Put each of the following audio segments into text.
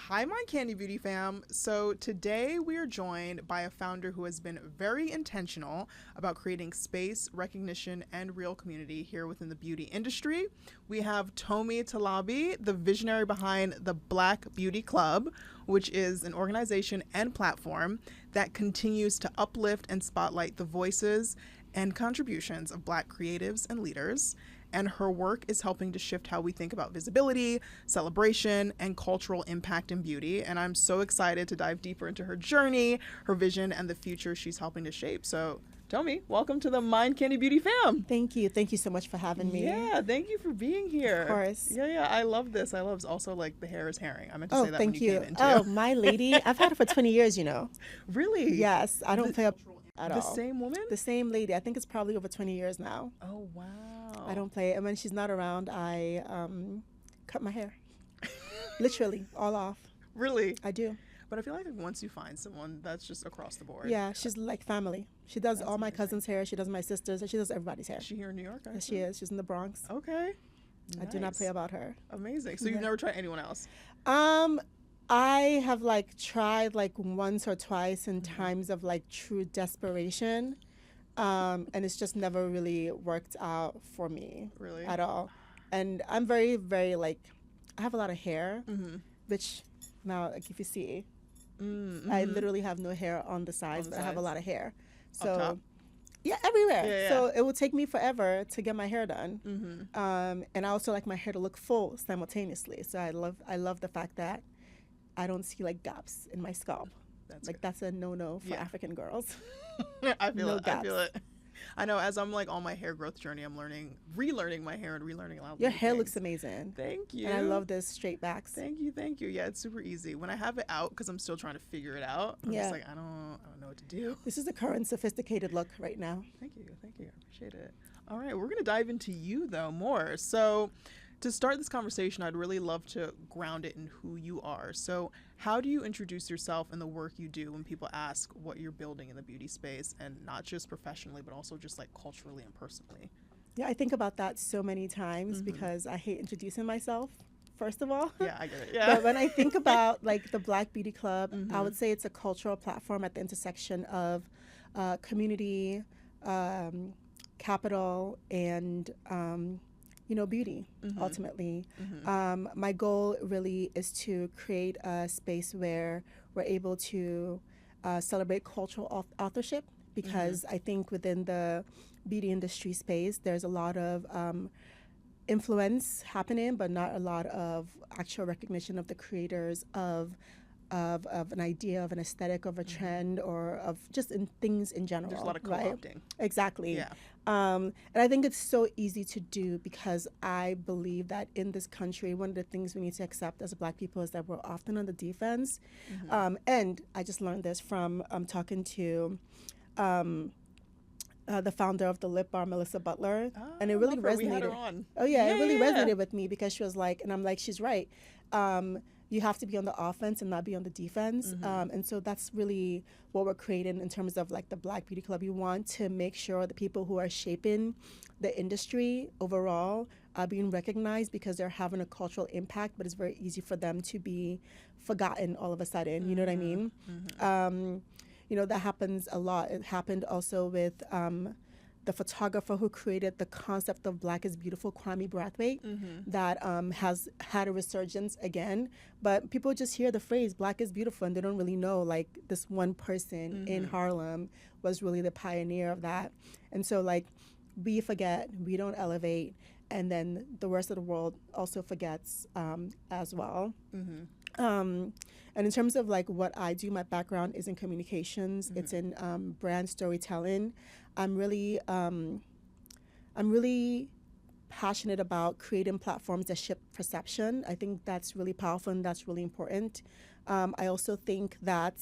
Hi, my Candy Beauty fam. So today we are joined by a founder who has been very intentional about creating space, recognition, and real community here within the beauty industry. We have Tomi Talabi, the visionary behind the Black Beauty Club, which is an organization and platform that continues to uplift and spotlight the voices and contributions of Black creatives and leaders. And her work is helping to shift how we think about visibility, celebration, and cultural impact in beauty. And I'm so excited to dive deeper into her journey, her vision, and the future she's helping to shape. So, Tomi, welcome to the Mind Candy Beauty fam. Thank you. Thank you so much for having me. Yeah, thank you for being here. Of course. Yeah, I love this. I love also like the hair is herring. I meant to say that Thank when you you. came in too. Oh, my lady. I've had it for 20 years, you know. Really? Yes. I don't play up at all. The same woman? The same lady. I think it's probably over 20 years now. Oh, wow. I don't play it. And when she's not around, I cut my hair. Literally, all off. Really? I do. But I feel like once you find someone, that's just across the board. Yeah, she's like family. She does all my cousins' hair. She does my sisters. She does everybody's hair. Is she here in New York? Yes, she is. She's in the Bronx. Okay. I do not play about her. Amazing. So you've never tried anyone else? I have like tried like once or twice in times of like true desperation. And it's just never really worked out for me. Really? At all. And I'm very, very like, I have a lot of hair, which now, like if you see, I literally have no hair on the sides, but I have a lot of hair. So, up top? Yeah, everywhere. Yeah. So it will take me forever to get my hair done. And I also like my hair to look full simultaneously. So I love the fact that I don't see like gaps in my scalp. That's a no-no for African girls. I feel it. I know as I'm like on my hair growth journey, I'm relearning my hair and relearning a lot of Your hair things. looks amazing. Thank you. And I love this straight backs. Thank you. Yeah, it's super easy. When I have it out, because I'm still trying to figure it out, I'm just like, I don't know what to do. This is the current sophisticated look right now. Thank you. I appreciate it. All right, we're going to dive into you, though, more. So to start this conversation, I'd really love to ground it in who you are. So how do you introduce yourself and the work you do when people ask what you're building in the beauty space, and not just professionally, but also just like culturally and personally? Yeah, I think about that so many times because I hate introducing myself, first of all. Yeah, I get it. Yeah. But when I think about like the Black Beauty Club, I would say it's a cultural platform at the intersection of community, capital, and beauty, ultimately. My goal really is to create a space where we're able to celebrate cultural authorship, because I think within the beauty industry space, there's a lot of influence happening, but not a lot of actual recognition of the creators of an idea, of an aesthetic, of a trend, or of just in things in general. There's a lot of co-opting. Right? Exactly. Yeah. And I think it's so easy to do, because I believe that in this country, one of the things we need to accept as Black people is that we're often on the defense. And I just learned this from talking to the founder of the Lip Bar, Melissa Butler, and it really resonated. We had her on. Oh yeah, it really resonated with me, because she was like, and I'm like, she's right. You have to be on the offense and not be on the defense. And so that's really what we're creating in terms of like the Black Beauty Club. You want to make sure the people who are shaping the industry overall are being recognized, because they're having a cultural impact, but it's very easy for them to be forgotten all of a sudden. You know what I mean? That happens a lot. It happened also with the photographer who created the concept of Black is Beautiful, Kwame Brathwaite, that has had a resurgence again. But people just hear the phrase Black is beautiful, and they don't really know like this one person in Harlem was really the pioneer of that. And so like we forget, we don't elevate, and then the rest of the world also forgets as well. And in terms of like what I do, my background is in communications. It's in brand storytelling. I'm really passionate about creating platforms that shift perception. I think that's really powerful and that's really important. I also think that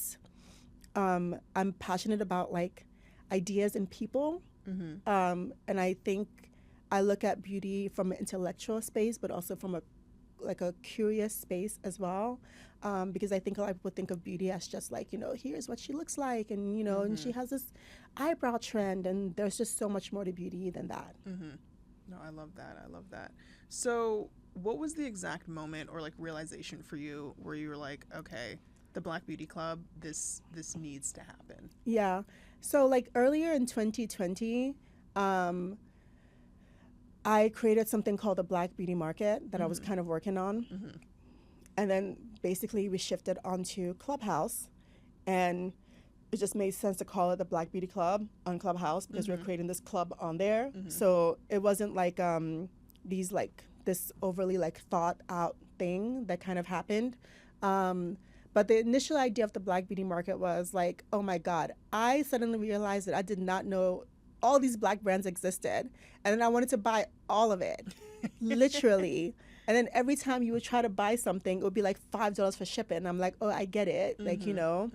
I'm passionate about like ideas and people. And I think I look at beauty from an intellectual space, but also from a curious space as well, because I think a lot of people think of beauty as just like, here's what she looks like, and and she has this eyebrow trend, and there's just so much more to beauty than that. No, I love that. So what was the exact moment or like realization for you where you were like, okay, the Black Beauty Club, this needs to happen? Yeah. So like earlier in 2020, um, I created something called the Black Beauty Market that I was kind of working on. Mm-hmm. And then basically we shifted onto Clubhouse, and it just made sense to call it the Black Beauty Club on Clubhouse because we're creating this club on there. So it wasn't like these like this overly like thought out thing that kind of happened. But the initial idea of the Black Beauty Market was like, oh my God, I suddenly realized that I did not know all these Black brands existed. And then I wanted to buy all of it, literally. And then every time you would try to buy something, it would be like $5 for shipping. And I'm like, oh, I get it. Like, you know.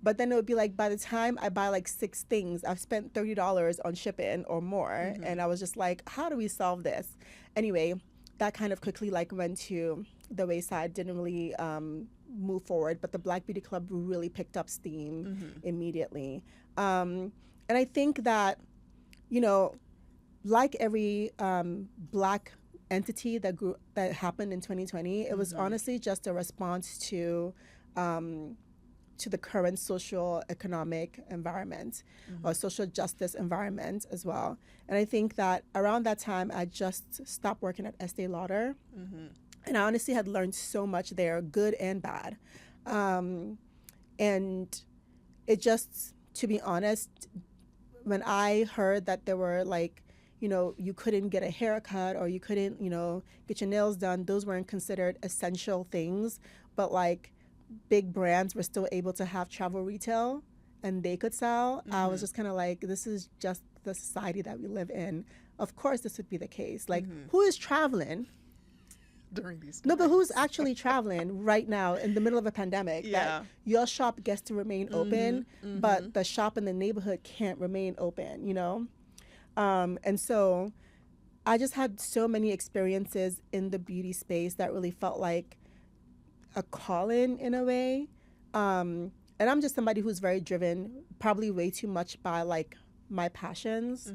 But then it would be like, by the time I buy like 6 things, I've spent $30 on shipping or more. And I was just like, how do we solve this? Anyway, that kind of quickly like went to the wayside, didn't really move forward. But the Black Beauty Club really picked up steam immediately. And I think that, you know, like every Black entity that happened in 2020, it was honestly just a response to the current social economic environment or social justice environment as well. And I think that around that time, I just stopped working at Estee Lauder. And I honestly had learned so much there, good and bad. And it just, to be honest, when I heard that there were like, you know, you couldn't get a haircut or you couldn't, you know, get your nails done, those weren't considered essential things. But like big brands were still able to have travel retail and they could sell. I was just kind of like, this is just the society that we live in. Of course, this would be the case. Like, who is traveling? During these times. No, but who's actually traveling right now in the middle of a pandemic? Yeah. That your shop gets to remain open, but the shop in the neighborhood can't remain open, you know? And so I just had so many experiences in the beauty space that really felt like a calling in a way. And I'm just somebody who's very driven, probably way too much by like my passions.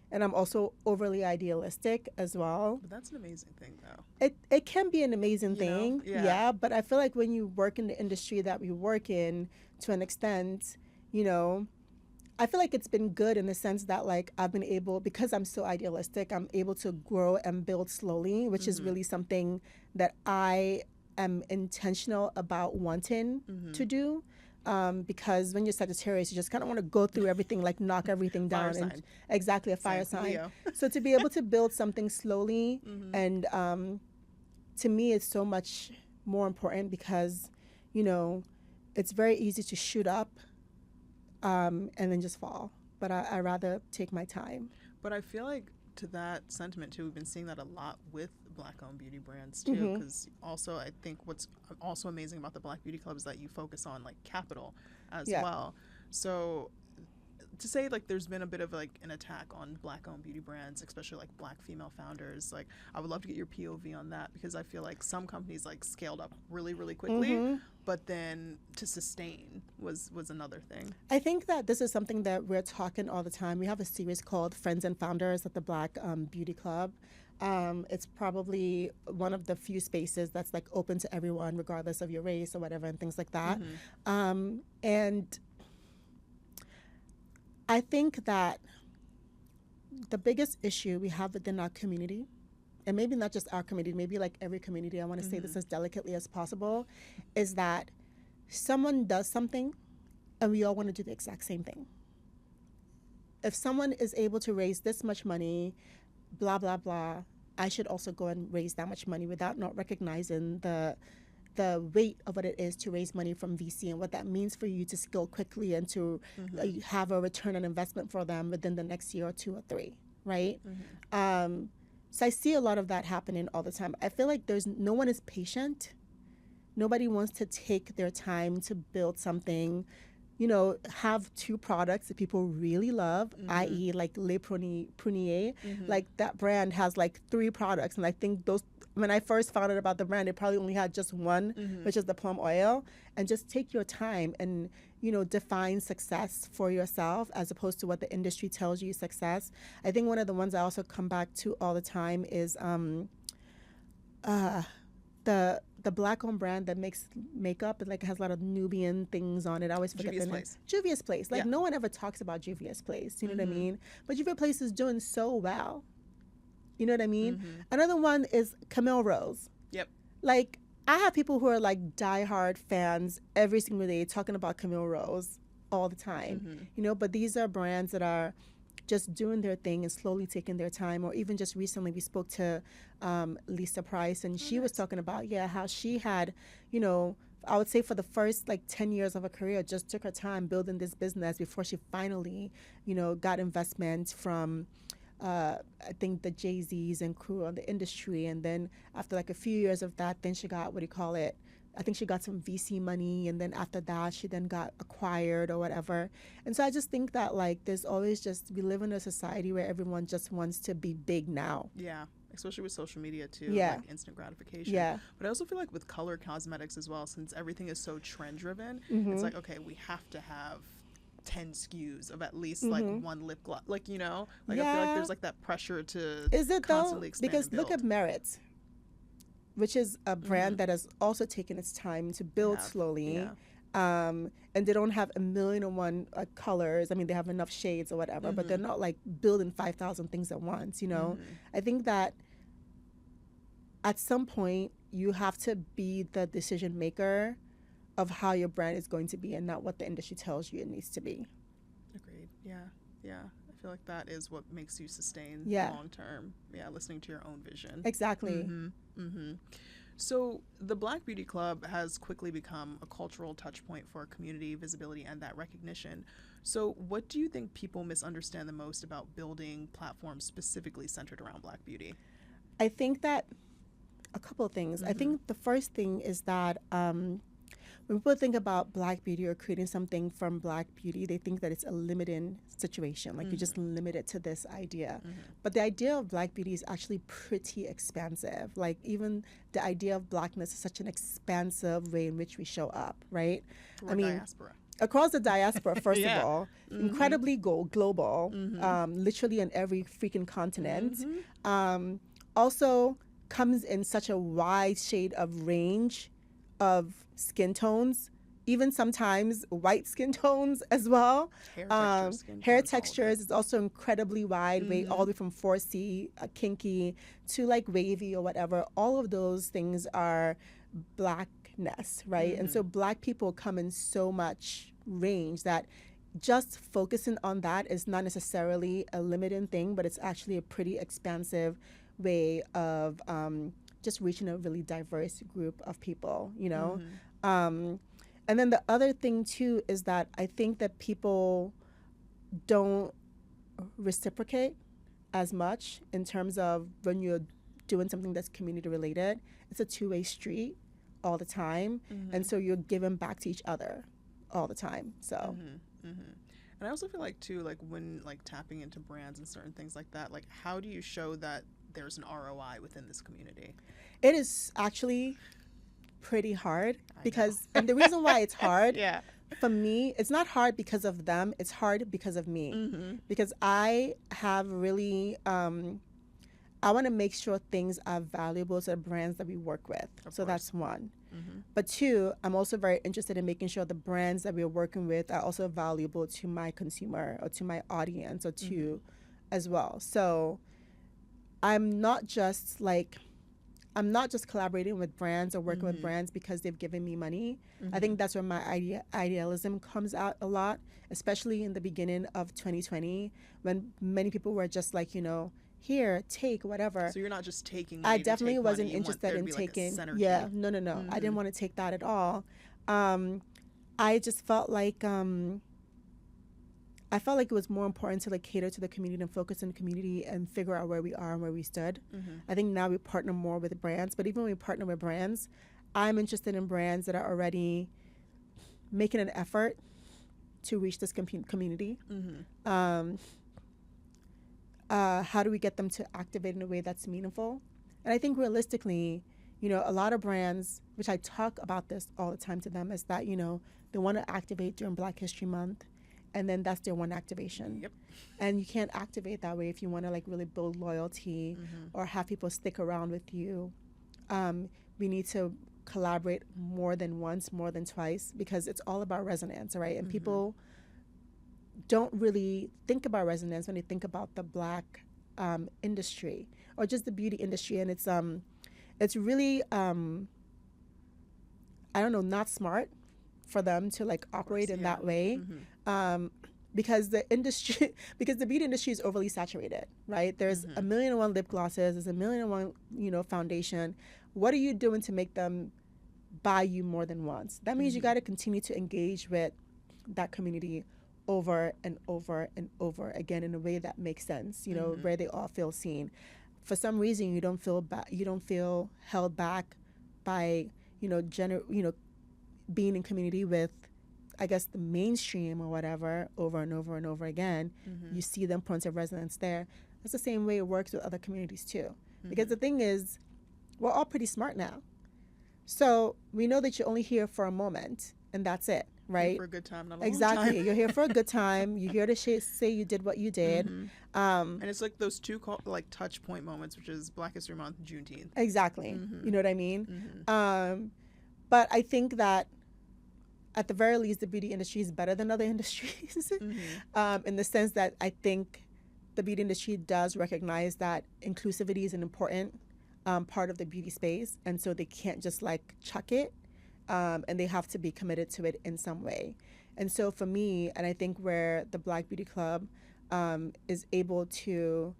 And I'm also overly idealistic as well. But that's an amazing thing, though. It can be an amazing You thing, know? Yeah. yeah. But I feel like when you work in the industry that we work in, to an extent, you know, I feel like it's been good in the sense that like I've been able, because I'm so idealistic, I'm able to grow and build slowly, which is really something that I am intentional about wanting to do. Because when you're Sagittarius, you just kind of want to go through everything, like knock everything down. Fire And sign. exactly, a fire Same. sign. Leo. So to be able to build something slowly, and to me, it's so much more important because, you know, it's very easy to shoot up and then just fall. But I rather take my time. But I feel like to that sentiment too, we've been seeing that a lot with Black-owned beauty brands too. Because also, I think what's also amazing about the Black Beauty Club is that you focus on like capital as well. So to say like there's been a bit of like an attack on Black-owned beauty brands, especially like Black female founders, like I would love to get your POV on that because I feel like some companies like scaled up really, really quickly, but then to sustain was another thing. I think that this is something that we're talking all the time. We have a series called Friends and Founders at the Black Beauty Club. It's probably one of the few spaces that's like open to everyone, regardless of your race or whatever, and things like that. And I think that the biggest issue we have within our community, and maybe not just our community, maybe like every community, I want to say this as delicately as possible, is that someone does something and we all want to do the exact same thing. If someone is able to raise this much money, blah, blah, blah, I should also go and raise that much money without not recognizing the weight of what it is to raise money from VC and what that means for you to scale quickly and to have a return on investment for them within the next year or 2 or 3, right? So I see a lot of that happening all the time. I feel like no one is patient. Nobody wants to take their time to build something, you know, have 2 products that people really love, i.e. like Le Prunier. Like that brand has like 3 products. And I think when I first found out about the brand, it probably only had just one, which is the plum oil. And just take your time and, you know, define success for yourself as opposed to what the industry tells you is success. I think one of the ones I also come back to all the time is the black owned brand that makes makeup, it like has a lot of Nubian things on it. I always forget Juvia's the name. Place. Juvia's Place. Like Yeah. no one ever talks about Juvia's Place. You know what I mean? But Juvia's Place is doing so well. You know what I mean? Another one is Camille Rose. Yep. Like I have people who are like diehard fans every single day talking about Camille Rose all the time. You know, but these are brands that are just doing their thing and slowly taking their time. Or even just recently we spoke to Lisa Price, and she was talking about how she had, you know, I would say for the first like 10 years of her career, just took her time building this business before she finally, you know, got investment from I think the Jay-Z's and crew on the industry. And then after like a few years of that, then she got, I think she got some VC money, and then after that she then got acquired or whatever. And so I just think that like there's always just, we live in a society where everyone just wants to be big now. Yeah, especially with social media too. Yeah. Like instant gratification. Yeah. But I also feel like with color cosmetics as well, since everything is so trend driven, it's like, okay, we have to have 10 SKUs of at least like one lip gloss, like, you know, like I feel like there's like that pressure to Is it constantly though? expand Because and build. look at Merit, which is a brand that has also taken its time to build slowly. Yeah. And they don't have 1,000,001 colors. I mean, they have enough shades or whatever, but they're not like building 5,000 things at once, you know? I think that at some point you have to be the decision maker of how your brand is going to be and not what the industry tells you it needs to be. Agreed. Yeah. Yeah. I feel like that is what makes you sustain long term. Yeah. Listening to your own vision. Exactly. So the Black Beauty Club has quickly become a cultural touch point for community visibility and that recognition. So what do you think people misunderstand the most about building platforms specifically centered around Black beauty? I think that a couple of things. I think the first thing is that when people think about Black beauty or creating something from Black beauty, they think that it's a limiting situation. Like you just limit it to this idea. But the idea of Black beauty is actually pretty expansive. Like even the idea of Blackness is such an expansive way in which we show up, right? Or diaspora. Across the diaspora, first of all, incredibly global, literally on every freaking continent. Also comes in such a wide shade of range of skin tones, even sometimes white skin tones as well. Hair textures is also incredibly wide, way all the way from 4C, kinky, to like wavy or whatever. All of those things are Blackness, right? And so Black people come in so much range that just focusing on that is not necessarily a limiting thing, but it's actually a pretty expansive way of just reaching a really diverse group of people, you know? And then the other thing too is that I think that people don't reciprocate as much in terms of when you're doing something that's community related. It's a two-way street all the time. And so you're giving back to each other all the time. So and I also feel like too, like when like tapping into brands and certain things like that, like how do you show that there's an ROI within this community? It is actually pretty hard because, and the reason why it's hard for me, it's not hard because of them, it's hard because of me. Because I have really, I want to make sure things are valuable to the brands that we work with. So that's one. But two, I'm also very interested in making sure the brands that we're working with are also valuable to my consumer or to my audience or to as well. So I'm not just collaborating with brands or working with brands because they've given me money. I think that's where my idealism comes out a lot, especially in the beginning of 2020 when many people were just like, you know, here, take whatever. So you're not just taking money I definitely to take wasn't money. interested in Like taking. no. No. I didn't want to take that at all. I just felt like it was more important to like cater to the community and focus on the community and figure out where we are and where we stood. I think now we partner more with brands, but even when we partner with brands, I'm interested in brands that are already making an effort to reach this community. How do we get them to activate in a way that's meaningful? And I think realistically, you know, a lot of brands, which I talk about this all the time to them, is that, you know, they want to activate during Black History Month, and then that's their one activation. And you can't activate that way if you want to like really build loyalty or have people stick around with you we need to collaborate more than once, more than twice, because it's all about resonance, right? And people don't really think about resonance when they think about the Black industry or just the beauty industry. And it's really, I don't know, not smart for them to like operate in that way. Because the industry, because the beauty industry is overly saturated, right? There's a million and one lip glosses, there's a million and one, foundation. What are you doing to make them buy you more than once? That means you got to continue to engage with that community over and over and over again in a way that makes sense, where they all feel seen. For some reason, you don't feel held back by, being in community with, I guess, the mainstream or whatever over and over and over again. You see them points of resonance there. That's the same way it works with other communities too. Because the thing is, we're all pretty smart now. So we know that you're only here for a moment and that's it, right? For a good time, not a exactly. long time. You're here for a good time. You're here to say you did what you did. And it's like those two touch point moments, which is Black History Month, Juneteenth. Exactly. You know what I mean? But I think that at the very least, the beauty industry is better than other industries in the sense that I think the beauty industry does recognize that inclusivity is an important part of the beauty space. And so they can't just like chuck it and they have to be committed to it in some way. And so for me, and I think where the Black Beauty Club is able to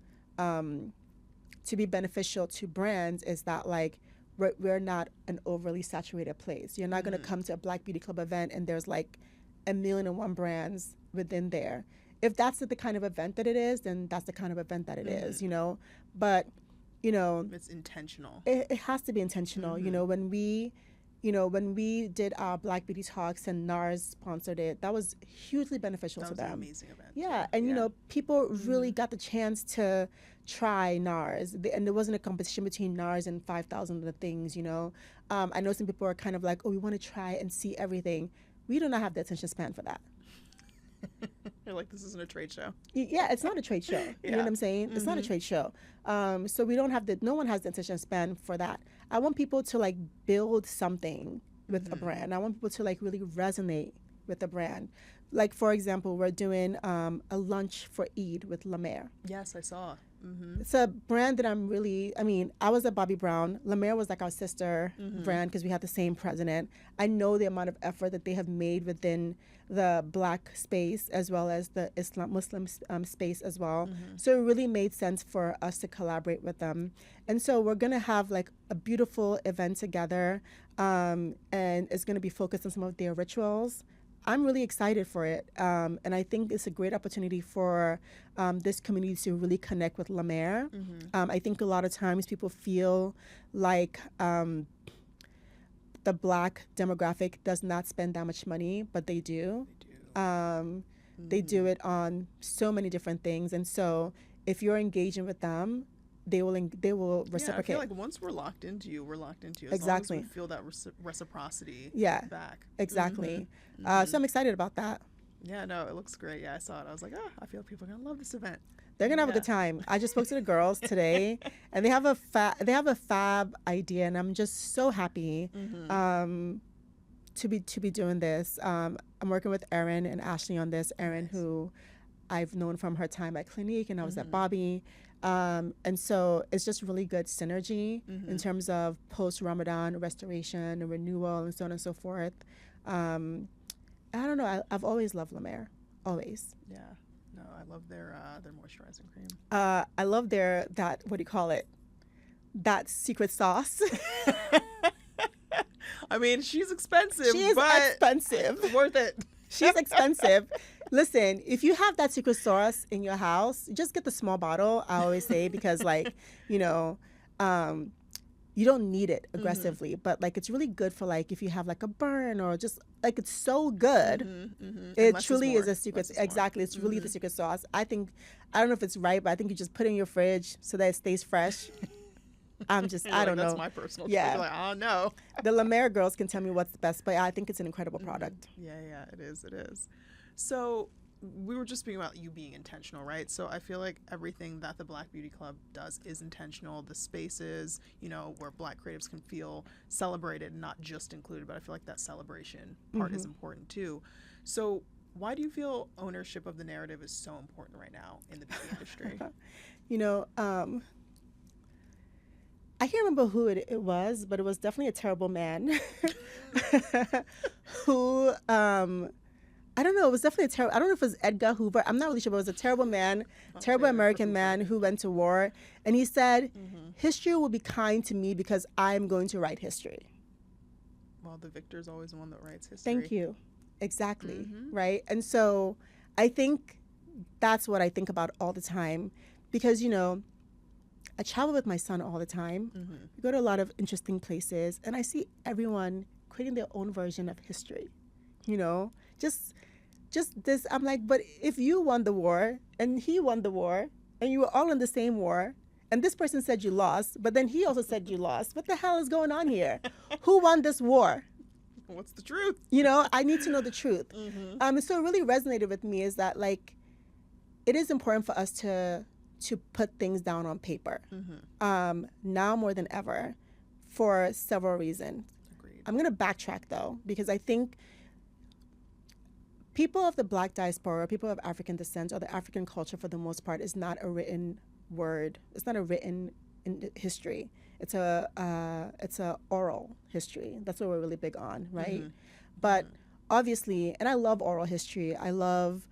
be beneficial to brands is that like, we're not an overly saturated place. You're not going to come to a Black Beauty Club event and there's like 1,000,001 brands within there. If that's the kind of event that it is, then that's the kind of event that it is, But, it's intentional. It has to be intentional. When we did our Black Beauty Talks and NARS sponsored it, that was hugely beneficial to them. That was an amazing event. Yeah, and people really got the chance to try NARS, and there wasn't a competition between NARS and 5,000 other things. I know some people are kind of like, oh, we want to try and see everything. We do not have the attention span for that. You're like, this isn't a trade show. Yeah, it's not a trade show. You know what I'm saying? It's not a trade show. So we don't have no one has the attention span for that. I want people to like build something with a brand. I want people to like really resonate with the brand. Like, for example, we're doing a lunch for Eid with La Mer. Yes, I saw. It's a brand that I was a Bobby Brown. La Mer was like our sister brand because we had the same president. I know the amount of effort that they have made within the Black space as well as the Muslim space as well. So it really made sense for us to collaborate with them. And so we're going to have like a beautiful event together and it's going to be focused on some of their rituals. I'm really excited for it. And I think it's a great opportunity for this community to really connect with La Mer. I think a lot of times people feel like the Black demographic does not spend that much money, but they do. They do it on so many different things. And so if you're engaging with them, they will reciprocate. Yeah, I feel like once we're locked into you, we're locked into you. As exactly. long as we feel that reciprocity back. Exactly. So I'm excited about that. Yeah, no, it looks great. Yeah, I saw it. I was like, I feel like people are going to love this event. They're going to have a good time. I just spoke to the girls today and they have a fab idea and I'm just so happy to be doing this. I'm working with Erin and Ashley on this. Erin, who I've known from her time at Clinique and I was at Bobby. And so it's just really good synergy in terms of post-Ramadan restoration and renewal and so on and so forth. I don't know. I've always loved La Mer. Always. Yeah. No, I love their moisturizing cream. I love that, what do you call it? That secret sauce. I mean, she's expensive. She is expensive. It's worth it. She's expensive. Listen, if you have that secret sauce in your house, just get the small bottle, I always say, because you don't need it aggressively, but like it's really good for like if you have like a burn or just like it's so good. It truly is a secret. Exactly. It's really the secret sauce. I don't know if it's right, but I think you just put it in your fridge so that it stays fresh. I don't know. That's my personal yeah. Like, oh no. The La Mer girls can tell me what's the best, but I think it's an incredible product. Yeah, it is. So we were just speaking about you being intentional, right? So I feel like everything that the Black Beauty Club does is intentional. The spaces, you know, where Black creatives can feel celebrated, not just included, but I feel like that celebration part is important too. So why do you feel ownership of the narrative is so important right now in the beauty industry? You know, I can't remember who it was, but it was definitely a terrible man who, I don't know, it was definitely a terrible, I don't know if it was Edgar Hoover. I'm not really sure, but it was a terrible man, terrible American man who went to war. And he said, history will be kind to me because I'm going to write history. Well, the victor is always the one that writes history. Thank you. Exactly. Right. And so I think that's what I think about all the time because, you know, I travel with my son all the time. We go to a lot of interesting places and I see everyone creating their own version of history, you know, just this. I'm like, but if you won the war and he won the war and you were all in the same war and this person said you lost, but then he also said you lost, what the hell is going on here? Who won this war? What's the truth? You know, I need to know the truth. So it really resonated with me is that, like, it is important for us to put things down on paper now more than ever for several reasons. Agreed. I'm going to backtrack, though, because I think people of the Black diaspora, people of African descent, or the African culture for the most part is not a written word. It's not a written history. It's a oral history. That's what we're really big on, right? But obviously, and I love oral history. I love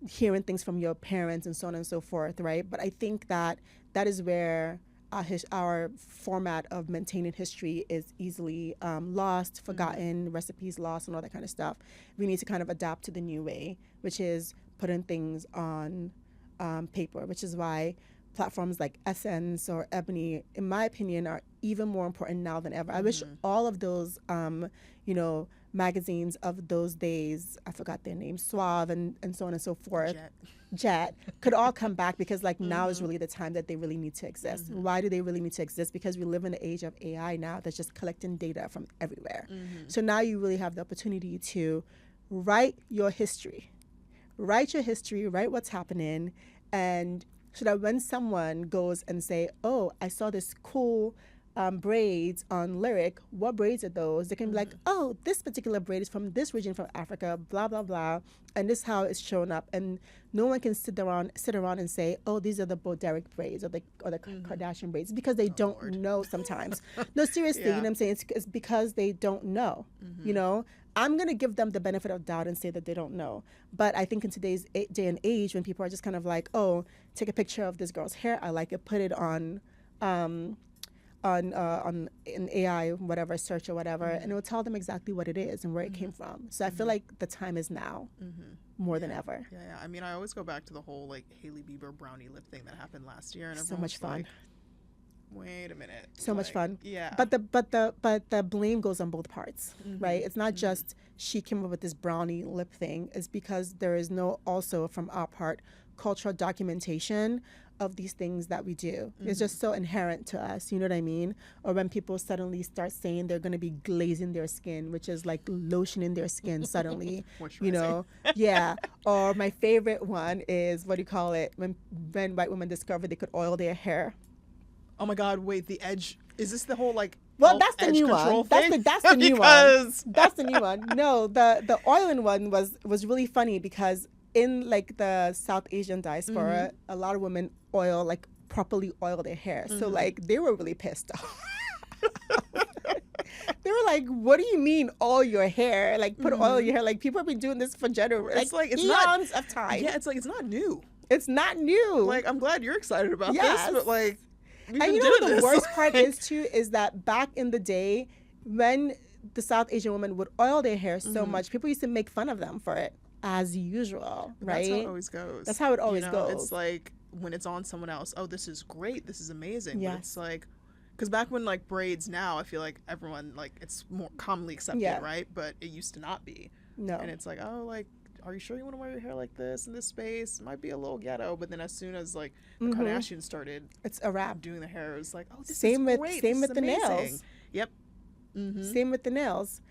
hearing things from your parents and so on and so forth, right? But I think that is where our format of maintaining history is easily lost, forgotten, recipes lost, and all that kind of stuff. We need to kind of adapt to the new way, which is putting things on paper, which is why platforms like Essence or Ebony, in my opinion, are even more important now than ever. I wish all of those, magazines of those days, I forgot their names, Suave and so on and so forth, Jet, could all come back because now is really the time that they really need to exist. Why do they really need to exist? Because we live in the age of AI now that's just collecting data from everywhere. So now you really have the opportunity to write your history, write what's happening, and so that when someone goes and say, oh, I saw this cool braids on Lyric, what braids are those? They can be like, oh, this particular braid is from this region from Africa, blah, blah, blah. And this is how it's shown up. And no one can sit around and say, oh, these are the Boderick braids or the Kardashian braids because they don't know sometimes. No, seriously, you know what I'm saying? It's because they don't know, you know? I'm going to give them the benefit of doubt and say that they don't know. But I think in today's day and age, when people are just kind of like, oh, take a picture of this girl's hair, I like it, put it on an AI, whatever, search or whatever, and it will tell them exactly what it is and where it came from. So I feel like the time is now more than ever. Yeah. I mean, I always go back to the whole like Hailey Bieber brownie lip thing that happened last year, and so much fun. Like, wait a minute. So much fun. Yeah. But the blame goes on both parts, right? It's not just she came up with this brownie lip thing. It's because there is no also from our part cultural documentation of these things that we do. It's just so inherent to us, you know what I mean? Or when people suddenly start saying they're going to be glazing their skin, which is like lotioning their skin suddenly, you know? Yeah. Or my favorite one is, what do you call it? When white women discovered they could oil their hair. Oh my God, wait, the edge, is this the whole like, well, that's the new one. That's the new one. That's the new one. No, the oiling one was really funny because in like the South Asian diaspora, a lot of women properly oil their hair. So like they were really pissed off. They were like, what do you mean oil your hair? Like put oil in your hair. Like people have been doing this for generations. It's eons of time. Yeah, it's like it's not new. It's not new. Like I'm glad you're excited about this, but like and you know what the worst part is too is that back in the day when the South Asian women would oil their hair so much, people used to make fun of them for it. As usual, right? That's how it always goes. That's how it always goes. It's like when it's on someone else, oh, this is great, this is amazing. Yes. But it's like, because back when like braids now, I feel like everyone, like it's more commonly accepted, right? But it used to not be. No. And it's like, oh, like, are you sure you want to wear your hair like this in this space? It might be a little ghetto. But then as soon as like the Kardashians started, it's a wrap. Doing the hair, it was like, oh, this is great. Same with the nails. Yep. Same with the nails.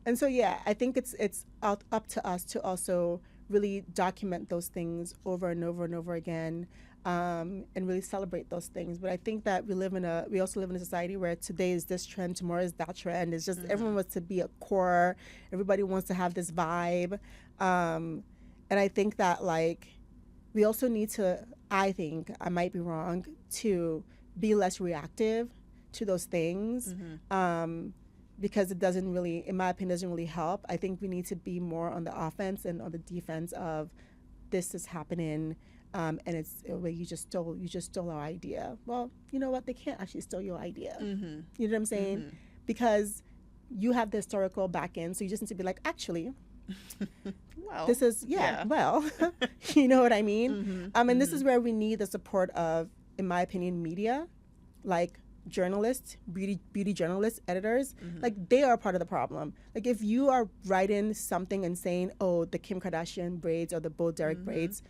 And so, yeah, I think it's up to us to also really document those things over and over and over again, and really celebrate those things. But I think that we also live in a society where today is this trend, tomorrow is that trend. It's just everyone wants to be a core. Everybody wants to have this vibe. And I think that like we also need to, I think, I might be wrong, to be less reactive to those things. Because it doesn't really, in my opinion, doesn't really help. I think we need to be more on the offense and on the defense of this is happening, and it's well, you just stole our idea. Well, you know what? They can't actually steal your idea. You know what I'm saying? Because you have the historical back end, so you just need to be like, actually, well, this is well, you know what I mean? And this is where we need the support of, in my opinion, media, like journalists, beauty journalists, editors, like they are part of the problem. Like if you are writing something and saying, oh, the Kim Kardashian braids or the Bo Derek braids,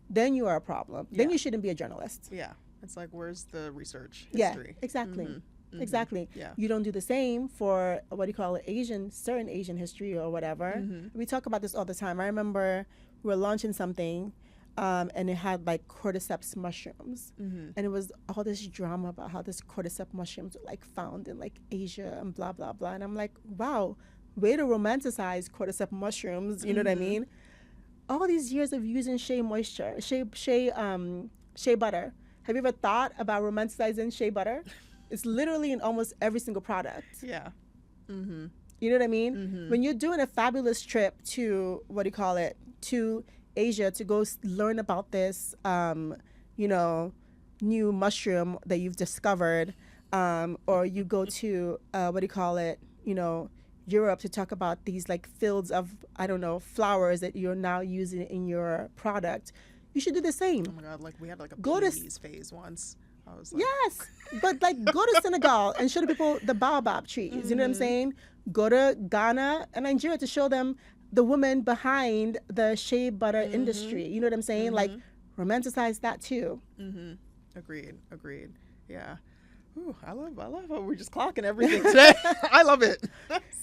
then you are a problem. Then you shouldn't be a journalist. Yeah. It's like, where's the research history? Yeah, exactly. Exactly. Yeah. You don't do the same for what do you call it, certain Asian history or whatever. We talk about this all the time. I remember we were launching something, and it had like cordyceps mushrooms, and it was all this drama about how this cordyceps mushrooms were like found in like Asia and blah blah blah. And I'm like, wow, way to romanticize cordyceps mushrooms. You know what I mean? All these years of using shea moisture, shea butter. Have you ever thought about romanticizing shea butter? It's literally in almost every single product. Yeah. You know what I mean? When you're doing a fabulous trip to to Asia to go learn about this, new mushroom that you've discovered, or you go to Europe to talk about these like fields of flowers that you're now using in your product. You should do the same. Oh my God! Like we had like a peonies phase once. I was like, yes, but like go to Senegal and show the people the baobab trees. You know what I'm saying? Go to Ghana and Nigeria to show them the woman behind the shea butter industry. You know what I'm saying? Like romanticize that too. Agreed. Yeah. Ooh, I love how we're just clocking everything today. I love it.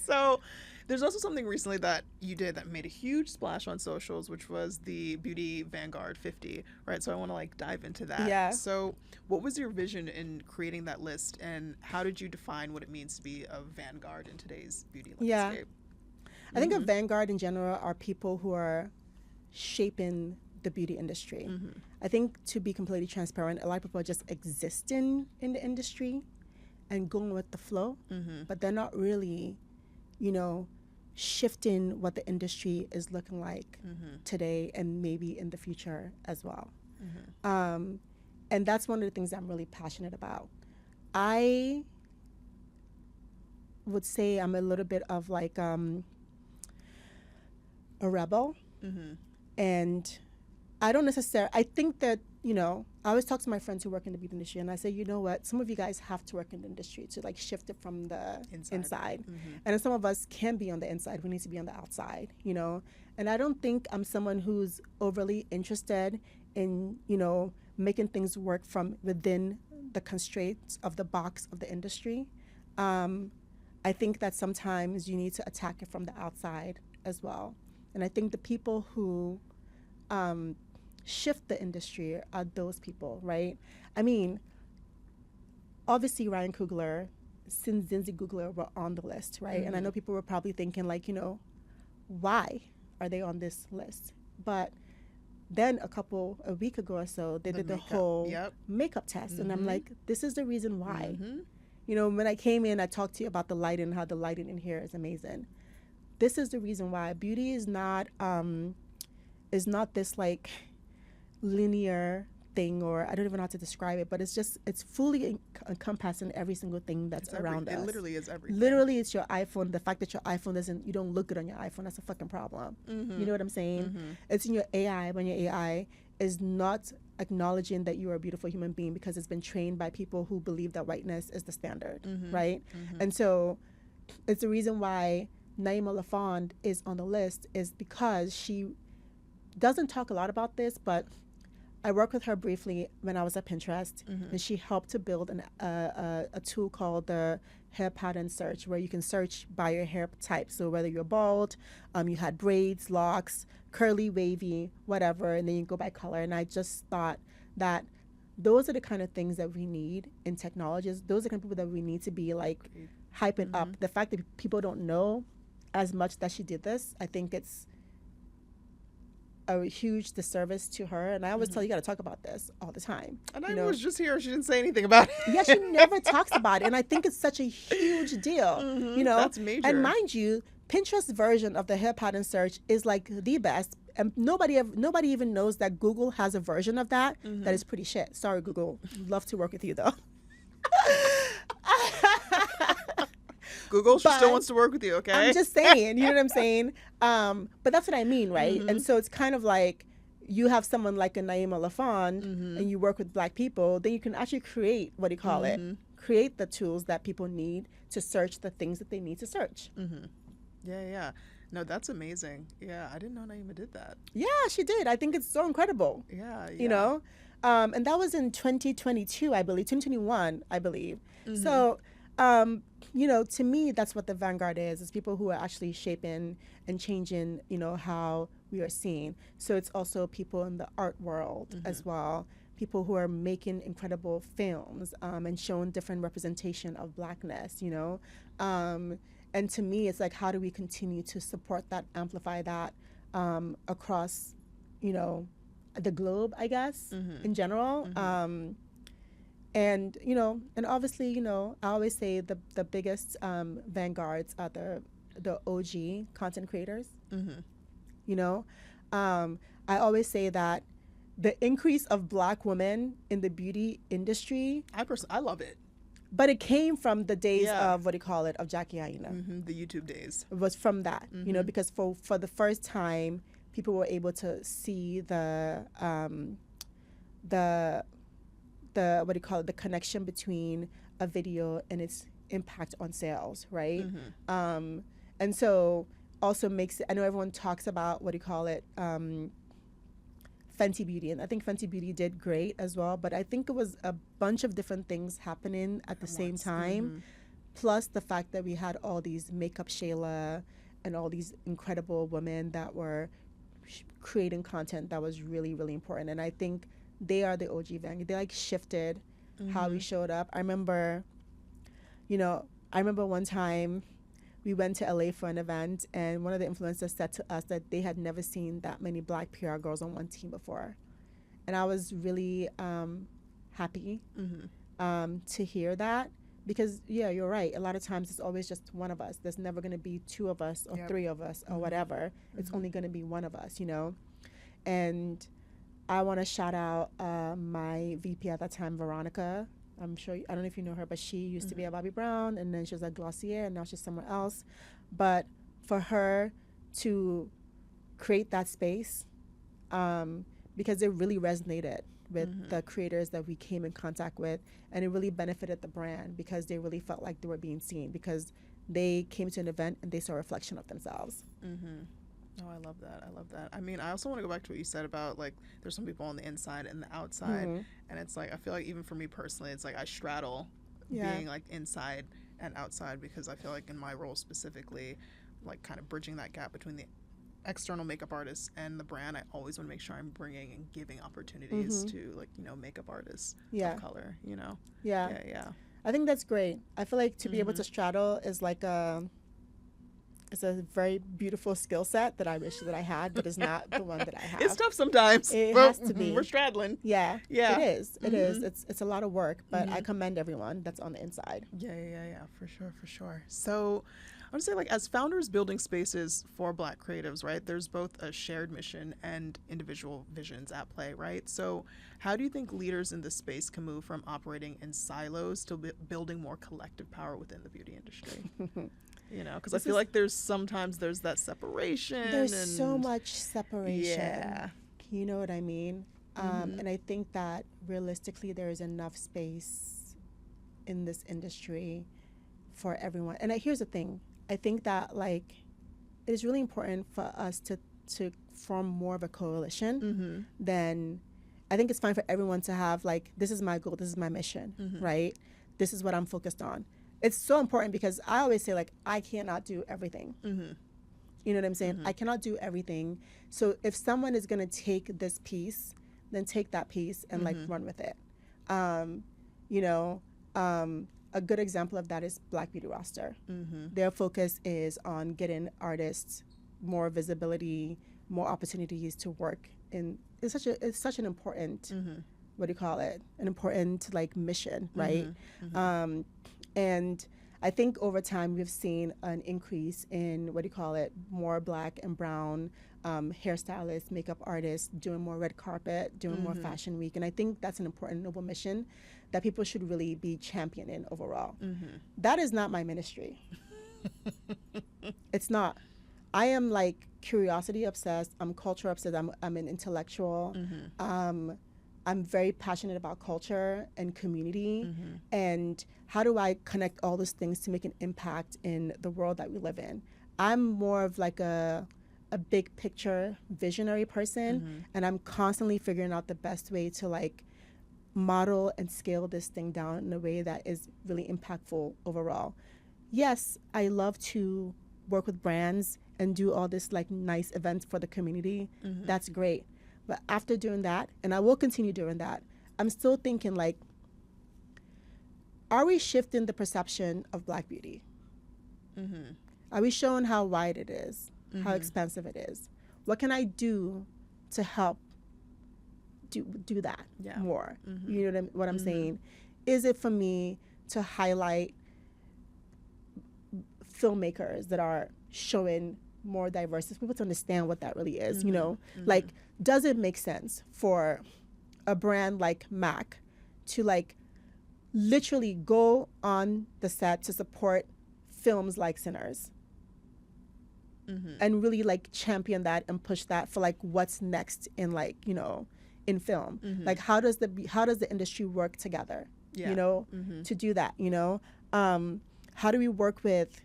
So there's also something recently that you did that made a huge splash on socials, which was the Beauty Vanguard 50, right? So I want to like dive into that. Yeah. So what was your vision in creating that list, and how did you define what it means to be a vanguard in today's beauty landscape? I think a vanguard in general are people who are shaping the beauty industry. I think, to be completely transparent, a lot of people are just existing in the industry and going with the flow, but they're not really, shifting what the industry is looking like today and maybe in the future as well. And that's one of the things I'm really passionate about. I would say I'm a little bit of like a rebel. And I don't necessarily, I think that, I always talk to my friends who work in the beauty industry, and I say, you know what, some of you guys have to work in the industry to like shift it from the inside. And some of us can be on the inside, we need to be on the outside, And I don't think I'm someone who's overly interested in, making things work from within the constraints of the box of the industry. I think that sometimes you need to attack it from the outside as well. And I think the people who shift the industry are those people, right? I mean, obviously Ryan Coogler, Zinzi Googler were on the list, right? And I know people were probably thinking like, why are they on this list? But then a week ago or so, they did the whole makeup test. And I'm like, this is the reason why. When I came in, I talked to you about the lighting, how the lighting in here is amazing. This is the reason why beauty is not this like linear thing, or I don't even know how to describe it, but it's fully encompassing every single thing that's around us. It literally is everything. Literally, it's your iPhone. The fact that your iPhone you don't look good on your iPhone, that's a fucking problem. You know what I'm saying? It's in your AI, when your AI is not acknowledging that you are a beautiful human being because it's been trained by people who believe that whiteness is the standard, right? And so it's the reason why Naima Lafond is on the list, is because she doesn't talk a lot about this, but I worked with her briefly when I was at Pinterest, and she helped to build a tool called the hair pattern search, where you can search by your hair type. So whether you're bald, you had braids, locks, curly, wavy, whatever, and then you go by color. And I just thought that those are the kind of things that we need in technologies. Those are the kind of people that we need to be like hyping up. The fact that people don't know as much that she did this, I think it's a huge disservice to her. And I always tell you, got to talk about this all the time. And I was just here. She didn't say anything about it. Yeah, she never talks about it. And I think it's such a huge deal. You know, that's major. And mind you, Pinterest's version of the hair pattern search is like the best. And nobody even knows that Google has a version of that that is pretty shit. Sorry, Google. Love to work with you, though. Google, she still wants to work with you, okay? I'm just saying, you know what I'm saying? But that's what I mean, right? And so it's kind of like you have someone like a Naima Lafond and you work with Black people, then you can actually create, what do you call it? Create the tools that people need to search the things that they need to search. Yeah. No, that's amazing. Yeah, I didn't know Naima did that. Yeah, she did. I think it's so incredible. Yeah. You know? And that was in 2022, I believe, 2021, I believe. So, you know, to me, that's what the vanguard is people who are actually shaping and changing, you know, how we are seen. So it's also people in the art world as well, people who are making incredible films and showing different representation of Blackness, you know. And to me, it's like, how do we continue to support that, amplify that across, you know, the globe, I guess, in general. And, you know, and obviously, you know, I always say the biggest vanguards are the OG content creators. You know, I always say that the increase of Black women in the beauty industry, I love it. but it came from the days of, what do you call it, of Jackie Aina. The YouTube days. It was from that, you know, because for the first time, people were able to see the what do you call it, the connection between a video and its impact on sales, right? And so also makes it, I know everyone talks about, what do you call it, Fenty Beauty, and I think Fenty Beauty did great as well, but I think it was a bunch of different things happening at the same time, plus the fact that we had all these makeup Shayla and all these incredible women that were creating content that was really, really important. And I think they are the OG vanguard. They like shifted how we showed up. I remember one time we went to LA for an event, and one of the influencers said to us that they had never seen that many Black PR girls on one team before. And I was really happy to hear that, because, yeah, you're right. A lot of times it's always just one of us. There's never going to be two of us or three of us or whatever. It's only going to be one of us, you know? And I want to shout out my VP at that time, Veronica. I'm sure, I don't know if you know her, but she used to be at Bobbi Brown, and then she was at Glossier, and now she's somewhere else. But for her to create that space, because it really resonated with the creators that we came in contact with, and it really benefited the brand because they really felt like they were being seen, because they came to an event and they saw a reflection of themselves. Oh, I love that. I mean, I also want to go back to what you said about, like, there's some people on the inside and the outside. And it's like, I feel like even for me personally, it's like I straddle being like inside and outside, because I feel like in my role specifically, like kind of bridging that gap between the external makeup artists and the brand, I always want to make sure I'm bringing and giving opportunities to, like, you know, makeup artists of color, you know? Yeah. I think that's great. I feel like to be able to straddle is like it's a very beautiful skill set that I wish that I had, but it's not the one that I have. It's tough sometimes. It has to be. We're straddling. Yeah. It is. It is. It's a lot of work, but I commend everyone that's on the inside. Yeah. For sure. So I want to say, like, as founders building spaces for Black creatives, right, there's both a shared mission and individual visions at play, right? So how do you think leaders in this space can move from operating in silos to building more collective power within the beauty industry? You know, because I feel like there's that separation. There's so much separation. Yeah. You know what I mean? And I think that realistically there is enough space in this industry for everyone. And here's the thing. I think that, like, it is really important for us to form more of a coalition than, I think it's fine for everyone to have like, this is my goal, this is my mission, right? This is what I'm focused on. It's so important because I always say like, I cannot do everything. You know what I'm saying? I cannot do everything. So if someone is going to take this piece, then take that piece and like run with it. You know, a good example of that is Black Beauty Roster. Their focus is on getting artists more visibility, more opportunities to work in. It's such an important, what do you call it? An important like mission, right? And I think over time we've seen an increase in, what do you call it, more Black and brown hairstylists, makeup artists, doing more red carpet, doing more fashion week. And I think that's an important, noble mission that people should really be championing overall. That is not my ministry. It's not. I am like curiosity obsessed. I'm culture obsessed. I'm an intellectual. I'm very passionate about culture and community and how do I connect all those things to make an impact in the world that we live in. I'm more of like a big picture visionary person and I'm constantly figuring out the best way to like model and scale this thing down in a way that is really impactful overall. Yes, I love to work with brands and do all this like nice events for the community. That's great. But after doing that, and I will continue doing that, I'm still thinking like, are we shifting the perception of Black beauty? Are we showing how wide it is, how expensive it is? What can I do to help do that more? You know what I'm saying? Is it for me to highlight filmmakers that are showing more diverse, people to understand what that really is, you know? Like, does it make sense for a brand like MAC to like literally go on the set to support films like Sinners and really like champion that and push that for like what's next in like, you know, in film? Like how does the industry work together, you know, to do that, you know? How do we work with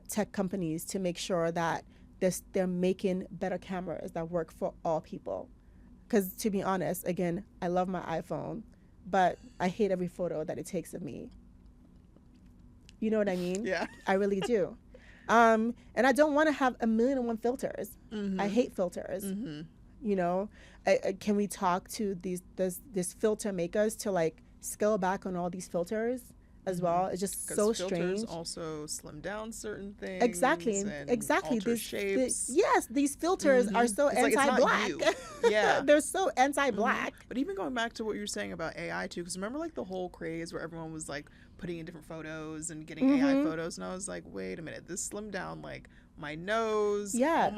tech companies to make sure that they're making better cameras that work for all people? Because to be honest, again, I love my iPhone, but I hate every photo that it takes of me. You know what I mean? Yeah. I really do. And I don't want to have 1,000,001 filters. I hate filters. You know, can we talk to these filter makers to like scale back on all these filters as well? It's just so strange. Filters also slim down certain things. Exactly. Alter shapes. These filters are so anti-Black. Yeah. They're so anti-Black. But even going back to what you were saying about AI too, because remember like the whole craze where everyone was like putting in different photos and getting AI photos, and I was like, wait a minute, this slimmed down like my nose, all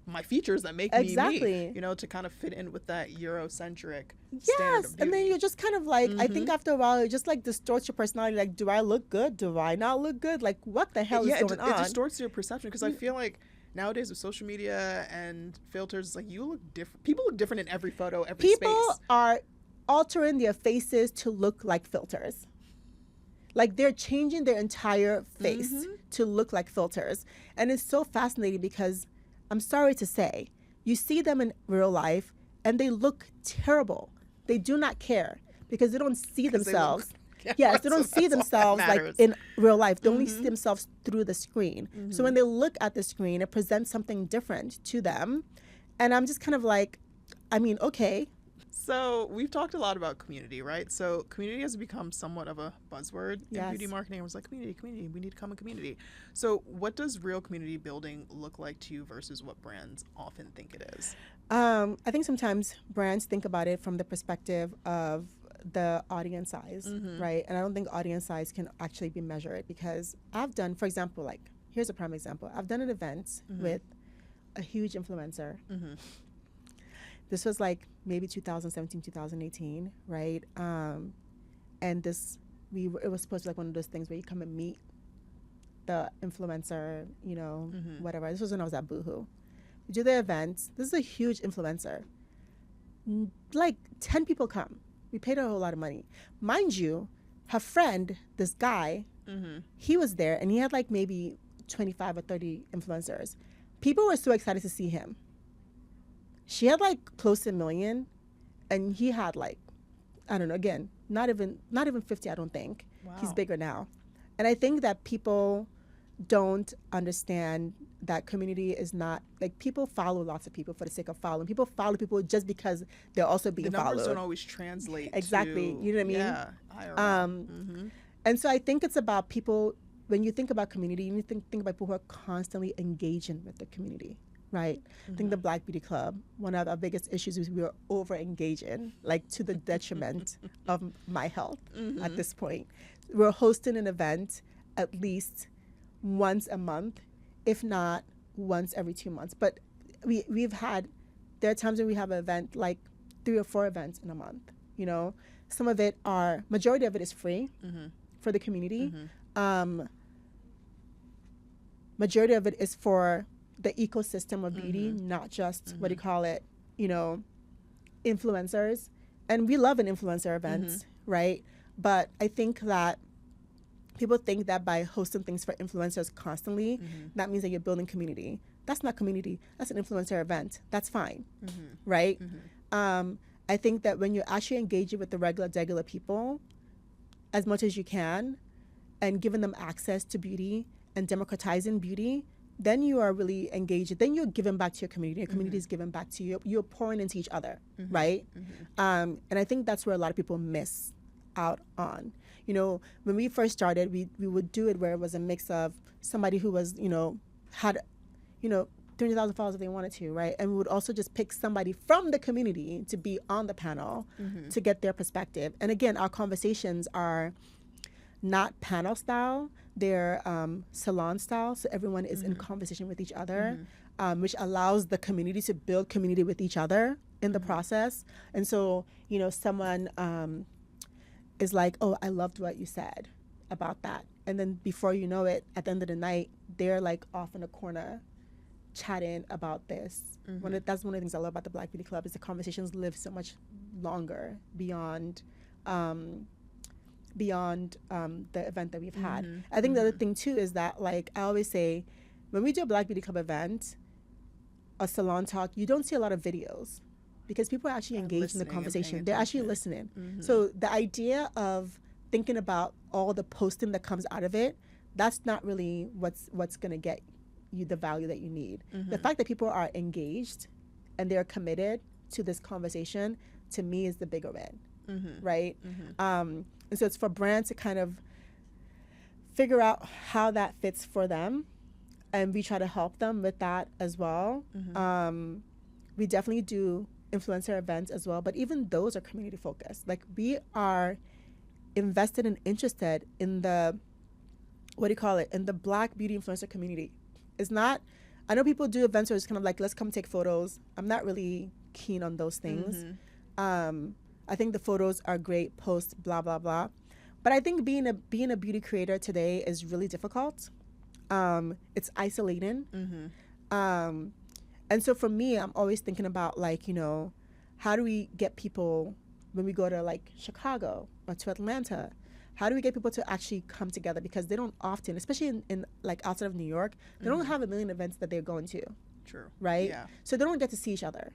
my features that make me me, you know, to kind of fit in with that Eurocentric standard of beauty. And then you're just kind of like, I think after a while, it just like distorts your personality. Like, do I look good? Do I not look good? Like, what the hell is going on? It distorts your perception because I feel like nowadays with social media and filters, like you look different. People look different in every photo, every space. People are altering their faces to look like filters. Like they're changing their entire face to look like filters. And it's so fascinating because I'm sorry to say, you see them in real life and they look terrible. They do not care because they don't see themselves. They don't see themselves like in real life. They only see themselves through the screen. So when they look at the screen, it presents something different to them. And I'm just kind of like, I mean, okay. So we've talked a lot about community, right? So community has become somewhat of a buzzword in beauty marketing. It was like, community, we need to come in community. So what does real community building look like to you versus what brands often think it is? I think sometimes brands think about it from the perspective of the audience size, right? And I don't think audience size can actually be measured because I've done, for example, like, here's a prime example. I've done an event with a huge influencer. This was like maybe 2017, 2018, right? And it was supposed to be like one of those things where you come and meet the influencer, you know, whatever. This was when I was at Boohoo. We do the event. This is a huge influencer. Like 10 people come. We paid her a whole lot of money. Mind you, her friend, this guy, he was there and he had like maybe 25 or 30 influencers. People were so excited to see him. She had like close to 1 million and he had like, I don't know, again, not even 50, I don't think. Wow. He's bigger now. And I think that people don't understand that community is not like, people follow lots of people for the sake of following. People follow people just because they're also being followed. The numbers don't always translate. Exactly. You know what I mean? Yeah. And so I think it's about people, when you think about community, you need to think about people who are constantly engaging with the community, right? I think the Black Beauty Club, one of our biggest issues is we were over engaging, like to the detriment of my health at this point. We're hosting an event at least once a month, if not once every 2 months. But there are times when we have an event, like 3 or 4 events in a month, you know? Some of it majority of it is free for the community. Majority of it is for the ecosystem of beauty, not just, what do you call it, you know, influencers. And we love an influencer events, right? But I think that people think that by hosting things for influencers constantly, that means that you're building community. That's not community. That's an influencer event. That's fine, right? I think that when you're actually engaging with the regular people as much as you can and giving them access to beauty and democratizing beauty, then you are really engaged. Then you're giving back to your community. Your community is giving back to you. You're pouring into each other, right? And I think that's where a lot of people miss out on. You know, when we first started, we would do it where it was a mix of somebody who was, you know, had, you know, 300,000 followers if they wanted to, right? And we would also just pick somebody from the community to be on the panel to get their perspective. And again, our conversations are not panel style, they're salon style. So everyone is in conversation with each other, which allows the community to build community with each other in the process. And so, you know, someone is like, oh, I loved what you said about that. And then before you know it, at the end of the night, they're like off in a corner chatting about this. That's one of the things I love about the Black Beauty Club is the conversations live so much longer beyond the event that we've had. I think the other thing too is that, like I always say, when we do a Black Beauty Club event, a salon talk, you don't see a lot of videos because people are actually engaged in the conversation. They're actually listening. So the idea of thinking about all the posting that comes out of it, that's not really what's going to get you the value that you need. The fact that people are engaged and they're committed to this conversation, to me, is the bigger win, right? And so it's for brands to kind of figure out how that fits for them, and we try to help them with that as well. We definitely do influencer events as well, but even those are community focused. Like, we are invested and interested in the, in the Black beauty influencer community. It's not, I know people do events where it's kind of like, let's come take photos. I'm not really keen on those things. I think the photos are great, post, blah, blah, blah. But I think being a beauty creator today is really difficult. It's isolating. And so for me, I'm always thinking about, like, you know, how do we get people, when we go to like Chicago or to Atlanta, how do we get people to actually come together? Because they don't often, especially in like outside of New York, they don't have a million events that they're going to. True. Right? Yeah. So they don't get to see each other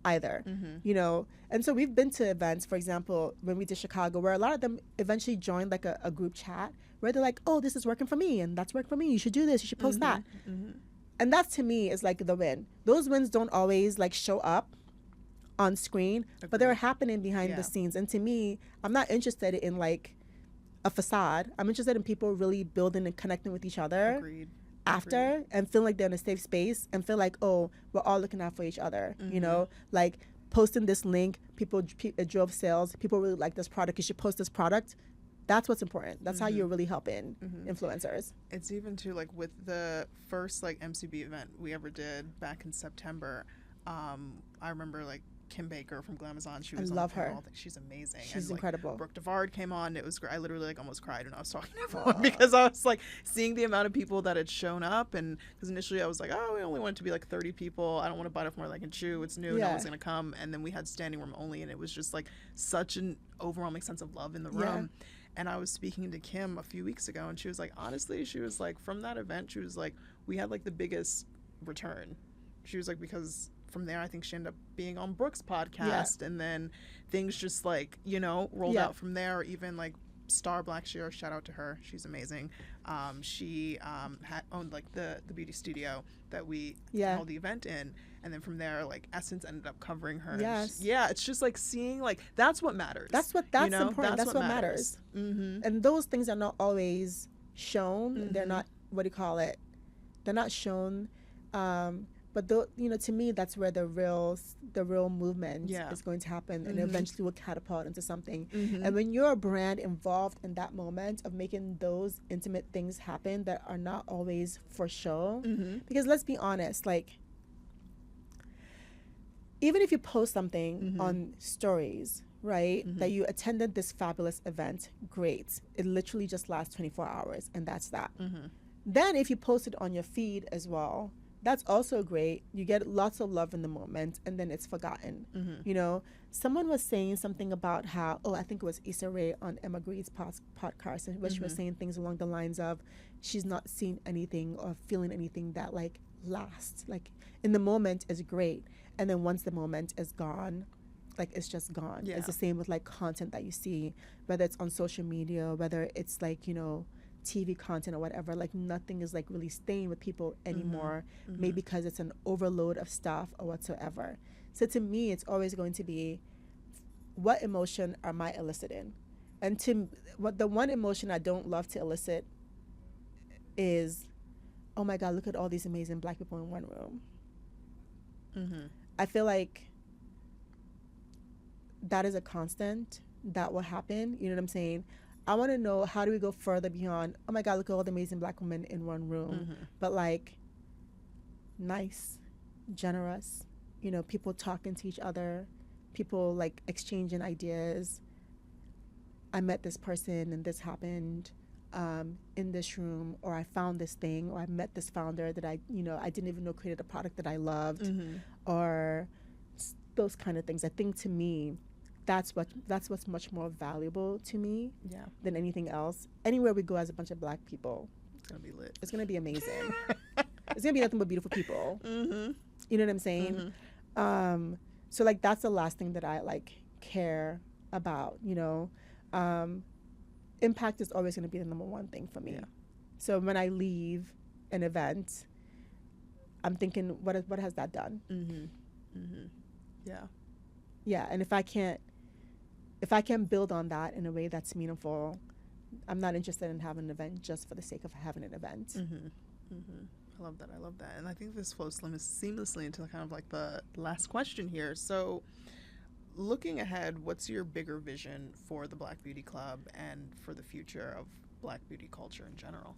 either, you know? And so we've been to events, for example, when we did Chicago, where a lot of them eventually joined like a group chat where they're like, oh, this is working for me and that's working for me. You should do this. You should post that. And that to me is like the win. Those wins don't always like show up on screen, but they're happening behind the scenes. And to me, I'm not interested in like a facade. I'm interested in people really building and connecting with each other after and feel like they're in a safe space and feel like, oh, we're all looking out for each other, you know, like posting this link, it drove sales, people really like this product, you should post this product. That's what's important. That's how you're really helping influencers. It's even too, like, with the first like MCB event we ever did back in September, I remember like Kim Baker from Glamazon. She was on the panel. She's amazing. She's and, incredible. Like, Brooke Devard came on. It was great. I literally like almost cried when I was talking to everyone because I was like seeing the amount of people that had shown up. And because initially I was like, oh, we only want it to be like 30 people. I don't want to bite off more than I can chew. It's new. No one's gonna come. And then we had standing room only, and it was just like such an overwhelming sense of love in the room. And I was speaking to Kim a few weeks ago, and she was like, honestly, she was like, from that event, she was like, we had like the biggest return. She was like, because from there, I think she ended up being on Brooke's podcast, and then things just like, you know, rolled out from there. Even like Star Black Shear, shout out to her, she's amazing. She had owned like the beauty studio that we held the event in, and then from there, like Essence ended up covering her. It's just like seeing, like, that's what matters. That's you know? Important. That's what matters. And those things are not always shown. They're not, what do you call it? They're not shown. But you know, to me, that's where the real movement is going to happen, and eventually will catapult into something. And when you're a brand involved in that moment of making those intimate things happen that are not always for show, because let's be honest, like, even if you post something on stories, right, that you attended this fabulous event, great. It literally just lasts 24 hours, and that's that. Then if you post it on your feed as well, that's also great. You get lots of love in the moment, and then it's forgotten. You know, someone was saying something about how, I think it was Issa Rae on Emma Greed's podcast, where she was saying things along the lines of, she's not seeing anything or feeling anything that like lasts. Like, in the moment is great, and then once the moment is gone, like, it's just gone. It's the same with like content that you see, whether it's on social media, whether it's like, you know, TV content or whatever, like, nothing is like really staying with people anymore, maybe because it's an overload of stuff or whatsoever. So to me, it's always going to be, what emotion am I eliciting? And the one emotion I don't love to elicit is, oh my God, look at all these amazing Black people in one room. I feel like that is a constant that will happen. You know what I'm saying? I want to know, how do we go further beyond, oh my God, look at all the amazing Black women in one room, but like nice, generous, you know, people talking to each other, people like exchanging ideas. I met this person and this happened in this room, or I found this thing, or I met this founder that I didn't even know created a product that I loved, or those kind of things. I think, to me, that's what's much more valuable to me than anything else. Anywhere we go as a bunch of Black people, it's gonna be lit. It's gonna be amazing. It's gonna be nothing but beautiful people. You know what I'm saying? So like, that's the last thing that I like care about. You know, impact is always gonna be the number one thing for me. So when I leave an event, I'm thinking, what has that done? Yeah, and if I can build on that in a way that's meaningful, I'm not interested in having an event just for the sake of having an event. I love that. And I think this flows seamlessly into kind of like the last question here. So, looking ahead, what's your bigger vision for the Black Beauty Club and for the future of Black beauty culture in general?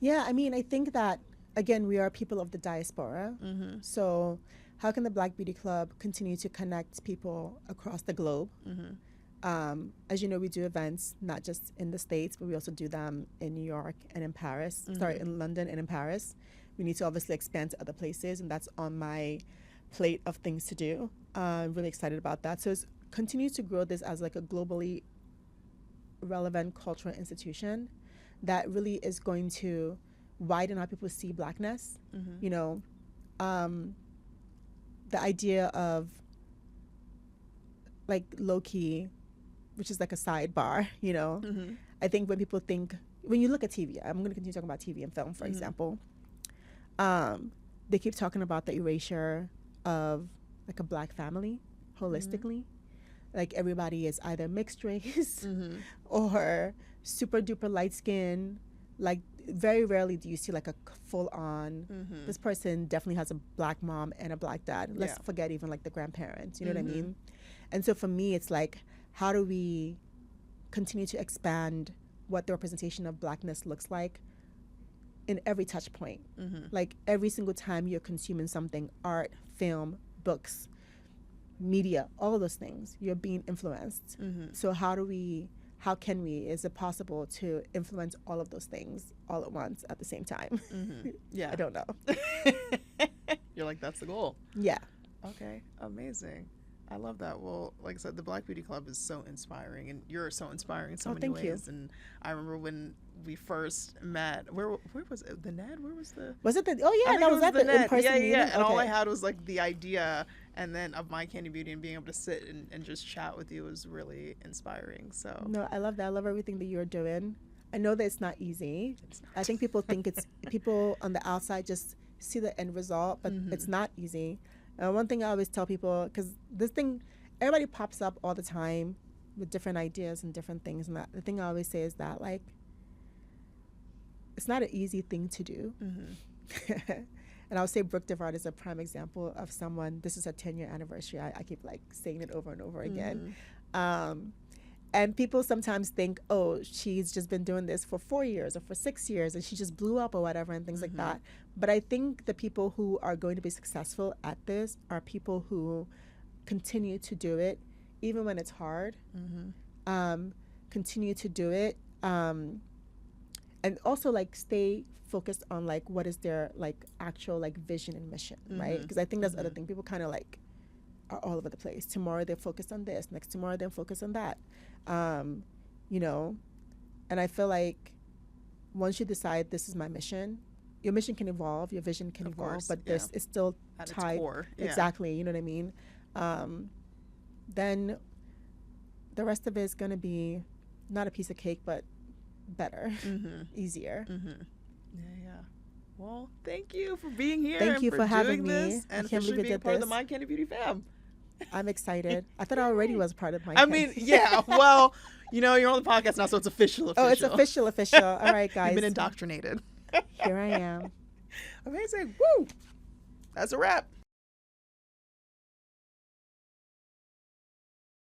Yeah, I mean, I think that, again, we are people of the diaspora. So how can the Black Beauty Club continue to connect people across the globe? As you know, we do events not just in the States, but we also do them in New York and in Paris. In London and in Paris. We need to obviously expand to other places, and that's on my plate of things to do. I'm really excited about that. So it's continue to grow this as like a globally relevant cultural institution that really is going to widen how people see Blackness. You know, the idea of like low-key, which is like a sidebar, you know. I think when you look at TV, I'm going to continue talking about TV and film, for example, they keep talking about the erasure of like a Black family holistically. Like, everybody is either mixed race or super duper light skin. Like, very rarely do you see like a full on, this person definitely has a Black mom and a Black dad. Let's forget even like the grandparents, you know what I mean? And so for me, it's like, how do we continue to expand what the representation of Blackness looks like in every touch point? Like, every single time you're consuming something, art, film, books, media, all of those things, you're being influenced. So how can we, is it possible to influence all of those things all at once at the same time? I don't know. You're like, that's the goal. Yeah. Okay, amazing. I love that. Well, like I said, the Black Beauty Club is so inspiring, and you're so inspiring in so many ways. You. And I remember when we first met. Where was it? The Ned? Where was the? Was it the? Oh I yeah, think that it was at the the Ned. in-person meeting. Yeah. And all I Okay. had was like the idea, and then of My Candy Beauty, and being able to sit and just chat with you was really inspiring. So No, I love that. I love everything that you're doing. I know that it's not easy. I think people think it's people on the outside just see the end result, but it's not easy. One thing I always tell people, because this thing, everybody pops up all the time with different ideas and different things, and the thing I always say is that like it's not an easy thing to do. And I would say Brooke DeVard is a prime example of someone. This is her 10-year anniversary. I keep like saying it over and over again. And people sometimes think, oh, she's just been doing this for 4 years or for 6 years and she just blew up or whatever and things like that. But I think the people who are going to be successful at this are people who continue to do it even when it's hard, continue to do it, and also like stay focused on like what is their like actual like vision and mission, right? Because I think that's the other thing. People kind of like are all over the place. Tomorrow they're focused on this, next tomorrow they're focused on that, you know. And I feel like once you decide this is my mission, your mission can evolve, your vision can evolve, course, but this is still at tied its core. Exactly, you know what I mean. Then the rest of it is going to be not a piece of cake, but better, easier. Yeah. Well, thank you for being here. Thank you for having me. This and officially being part of the My Candy Beauty fam. I'm excited. I thought I already was part of My I mean, yeah. Well, you know, you're on the podcast now, so it's official. Oh, it's official. All right, guys. You've been indoctrinated. Here I am. Amazing. Woo! That's a wrap.